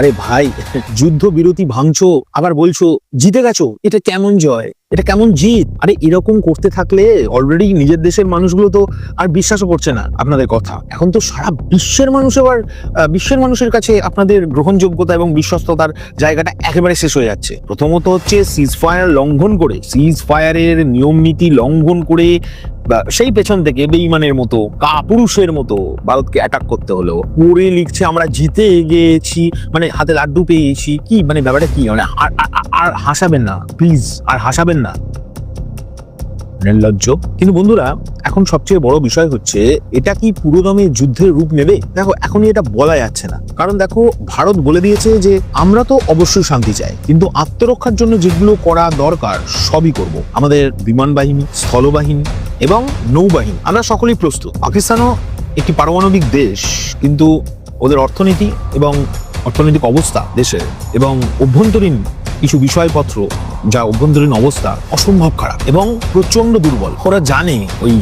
আরে ভাই, যুদ্ধ বিরতি ভাঙছো আবার বলছো জিতে গেছো, এটা কেমন জয়, এটা কেমন জিত? আরে এরকম করতে থাকলে অলরেডি নিজের দেশের মানুষগুলো তো আর বিশ্বাসও করছে না আপনাদের কথা। এখন তো সারা বিশ্বের মানুষ এবার বিশ্বের মানুষের কাছে আপনাদের গ্রহণযোগ্যতা এবং বিশ্বস্ততার জায়গাটা একেবারে শেষ হয়ে যাচ্ছে। প্রথমত হচ্ছে সিজ ফায়ার লঙ্ঘন করে, সিজ ফায়ারের নিয়ম নীতি লঙ্ঘন করে সেই পেছন থেকে বেঈমানের মতো কাপুরুষের মতো ভারতকে অ্যাটাক করতে হলো। পরে লিখছে আমরা জিতে গিয়েছি, মানে হাতে লাড্ডু পেয়েছি। কি মানে ব্যাপারটা কি? মানে আর হাসাবেন না প্লিজ, আর হাসাবেন না, নির্লজ্জ। কিন্তু বন্ধুরা, এখন সবচেয়ে বড় বিষয় হচ্ছে এটা কি পুরোদমে যুদ্ধের রূপ নেবে? দেখো, এখনই এটা বলা যাচ্ছে না, কারণ দেখো ভারত বলে দিয়েছে যে আমরা তো অবশ্যই শান্তি চাই, কিন্তু আত্মরক্ষার জন্য যেগুলো করা দরকার সবই করব। আমাদের বিমান বাহিনী, স্থলবাহিনী এবং নৌবাহিনী, আমরা সকলেই প্রস্তুত। পাকিস্তানও একটি পারমাণবিক দেশ, কিন্তু ওদের অর্থনীতি এবং অর্থনৈতিক অবস্থা দেশের এবং অভ্যন্তরীণ কিছু বিষয়পত্র, যা অভ্যন্তরীণ অবস্থা অসম্ভব খারাপ এবং প্রচন্ড দুর্বল। ওরা জানে, ওই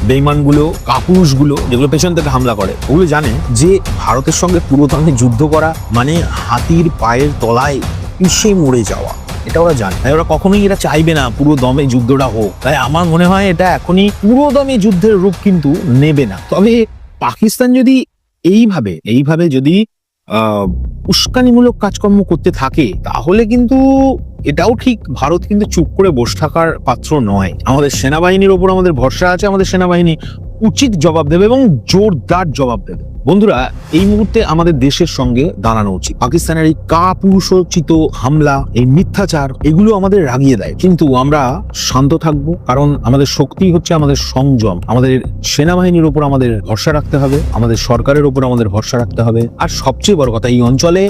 বেঈমানগুলো, কাপুরুষগুলো যেগুলো পেছন থেকে হামলা করে, ওগুলো জানে যে ভারতের সঙ্গে পুরোদমে যুদ্ধ করা মানে হাতির পায়ের তলায় পিষে মরে যাওয়া। এটা ওরা জানে, তাই ওরা কখনোই এটা চাইবে না পুরো দমে যুদ্ধটা হোক। তাই আমার মনে হয় এটা এখনই পুরো দমে যুদ্ধের রূপ কিন্তু নেবে না। তবে পাকিস্তান যদি এইভাবে যদি উস্কানিমূলক কাজকর্ম করতে থাকে, তাহলে কিন্তু এটাও ঠিক, ভারত কিন্তু চুপ করে বসে থাকার পাত্র নয়। আমাদের সেনাবাহিনীর ওপর আমাদের ভরসা আছে, আমাদের সেনাবাহিনী উচিত জবাব দেবে এবং জোরদার জবাব দেবে। বন্ধুরা, এই মুহূর্তে আমাদের দেশের সঙ্গে দাঁড়ানো উচিত। পাকিস্তানের এই কাপুরুষোচিত হামলা, এই মিথ্যাচার, এগুলো আমাদের রাগিয়ে দেয়, কিন্তু আমরা শান্ত থাকবো, কারণ আমাদের শক্তি হচ্ছে আমাদের সংযম। আমাদের সেনাবাহিনীর উপর আমাদের ভরসা রাখতে হবে, আমাদের সরকারের উপর আমাদের ভরসা রাখতে হবে। আর সবচেয়ে বড় কথা, এই অঞ্চলে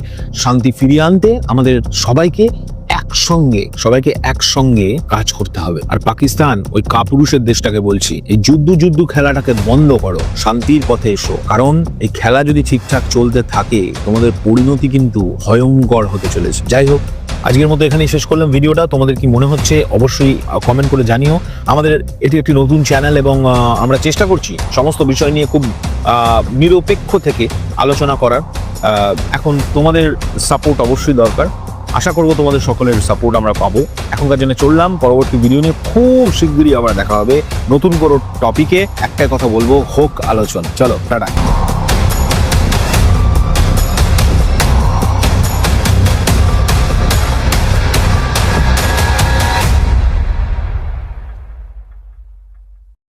শান্তি ফিরিয়ে আনতে আমাদের সবাইকে একসঙ্গে কাজ করতে হবে। আর পাকিস্তান, ওই কাপুরুষের দেশটাকে বলছি, এই যুদ্ধ খেলাটাকে বন্ধ করো, শান্তির পথে এসো, কারণ এই খেলা যদি ঠিকঠাক চলতে থাকে তোমাদের পরিণতি কিন্তু ভয়ঙ্কর হতে চলেছে। যাই হোক, আজকের মতো এখানেই শেষ করলাম ভিডিওটা। তোমাদের কি মনে হচ্ছে অবশ্যই কমেন্ট করে জানিও। আমাদের এটি একটি নতুন চ্যানেল এবং আমরা চেষ্টা করছি সমস্ত বিষয় নিয়ে খুব নিরপেক্ষ থেকে আলোচনা করার। এখন তোমাদের সাপোর্ট অবশ্যই দরকার। আশা করবো তোমাদের সকলের সাপোর্ট আমরা পাবো। এখনকার জন্য চললাম, পরবর্তী ভিডিও নিয়ে খুব শীঘ্রই আবার দেখা হবে নতুন কোনো টপিকে। একটাই কথা বলবো, হোক আলোচনা। চলো, টাটা।